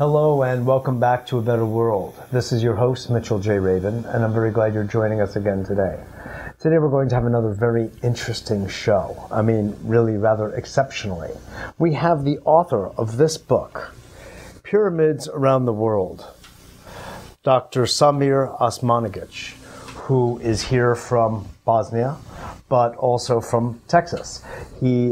Hello and welcome back to A Better World. This is your host, Mitchell J. Rabin, and I'm very glad you're joining us again today. Today we're going to have another very interesting show. I mean, really rather exceptionally. We have the author of this book, Pyramids Around the World, Dr. Semir Osmanagic, who is here from Bosnia, but also from Texas. He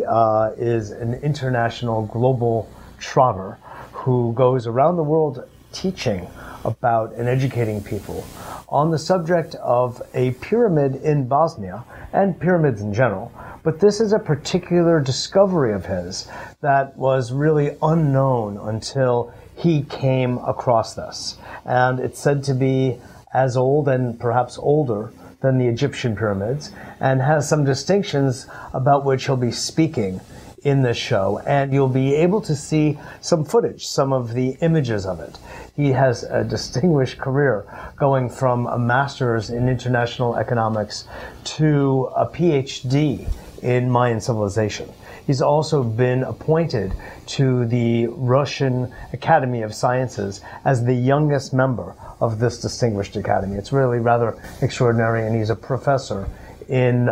is an international global trotter who goes around the world teaching about and educating people on the subject of a pyramid in Bosnia and pyramids in general. But this is a particular discovery of his that was really unknown until he came across this. And it's said to be as old and perhaps older than the Egyptian pyramids and has some distinctions about which he'll be speaking in this show, and you'll be able to see some footage, some of the images of it. He has a distinguished career going from a master's in international economics to a PhD in Mayan civilization. He's also been appointed to the Russian Academy of Sciences as the youngest member of this distinguished academy. It's really rather extraordinary, and he's a professor in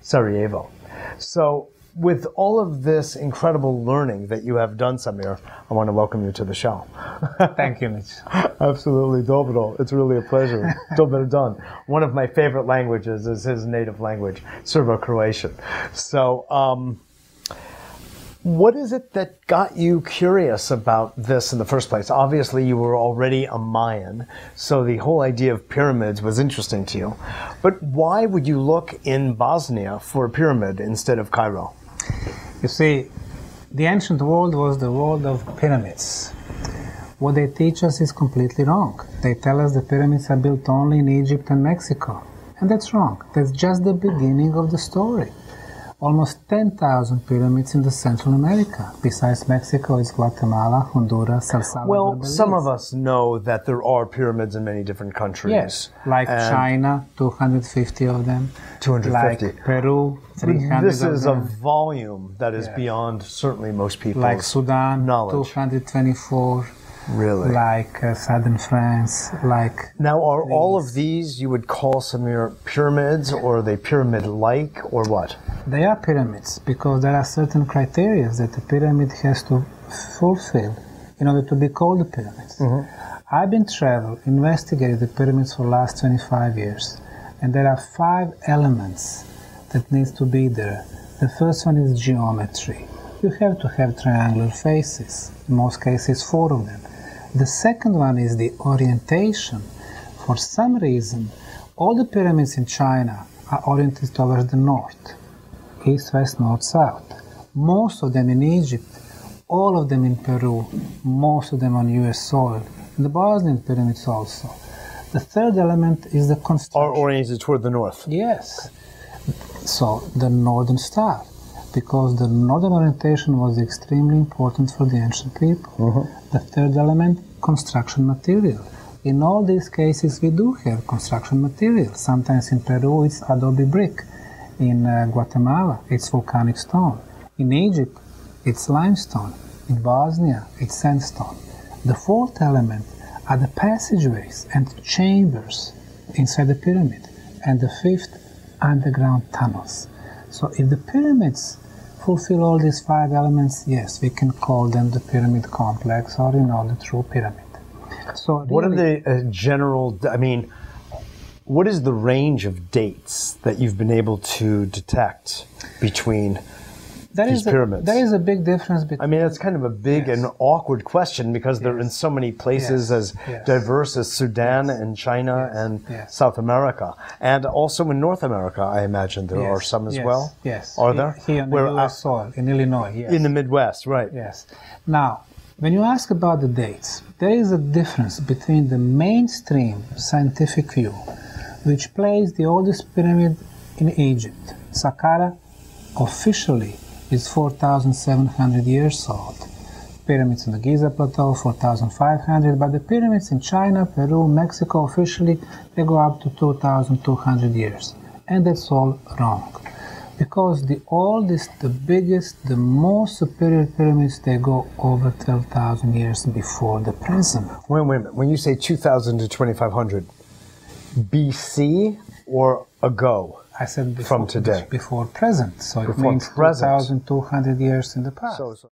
Sarajevo. So, with all of this incredible learning that you have done, Semir, I want to welcome you to the show. Thank you, Mitch. Absolutely, dobro. It's really a pleasure. Dobro dan. One of my favorite languages is his native language, Serbo-Croatian. So, what is it that got you curious about this in the first place? Obviously, you were already a Mayan, so the whole idea of pyramids was interesting to you. But why would you look in Bosnia for a pyramid instead of Cairo? You see, the ancient world was the world of pyramids. What they teach us is completely wrong. They tell us the pyramids are built only in Egypt and Mexico. And that's wrong. That's just the beginning of the story. Almost 10,000 pyramids in the Central America. Besides Mexico, it's Guatemala, Honduras, El Salvador. Well, Belize. some of us know that there are pyramids in many different countries. Yes, like China, 250 of them. 250. Like Peru, 300 This of is them. a volume that is beyond certainly most people's Like Sudan, knowledge. 224. Really? Like southern France, like... Now, are all of these you would call Semir pyramids, or are they pyramid-like, or what? They are pyramids because there are certain criteria that the pyramid has to fulfill in order to be called a pyramid. I've been investigating the pyramids for the last 25 years, and there are 5 elements that needs to be there. The first one is geometry. You have to have triangular faces, in most cases 4 of them. The second one is the orientation. For some reason, all the pyramids in China are oriented towards the north. East, west, north, south. Most of them in Egypt, all of them in Peru, most of them on US soil, and the Bosnian pyramids also. The third element is the construction. Are oriented toward the north? Yes. So, the northern star, because the northern orientation was extremely important for the ancient people. The third element, construction material. In all these cases, we do have construction material. Sometimes in Peru, it's adobe brick. In Guatemala, it's volcanic stone. In Egypt, it's limestone. In Bosnia, it's sandstone. The fourth element are the passageways and chambers inside the pyramid. And the fifth, underground tunnels. So if the pyramids fulfill all these 5 elements, yes, we can call them the pyramid complex or, the true pyramid. So really, what are the general, what is the range of dates that you've been able to detect between these pyramids? There is a big difference between... It's kind of a big and awkward question because they're in so many places as diverse as Sudan and China and South America. And also in North America, I imagine there are some as well? Yes. Are there? Here on the US soil, in Illinois, yes. In the Midwest, right. Yes. Now, when you ask about the dates, there is a difference between the mainstream scientific view, which places the oldest pyramid in Egypt. Saqqara officially is 4,700 years old. Pyramids in the Giza Plateau, 4,500, but the pyramids in China, Peru, Mexico, officially, they go up to 2,200 years. And that's all wrong. Because the oldest, the biggest, the most superior pyramids, they go over 12,000 years before the present. Wait a minute. When you say 2,000 to 2,500, BC or ago? I said before, from today. Before present. So it Before means present. 2,200 years in the past. So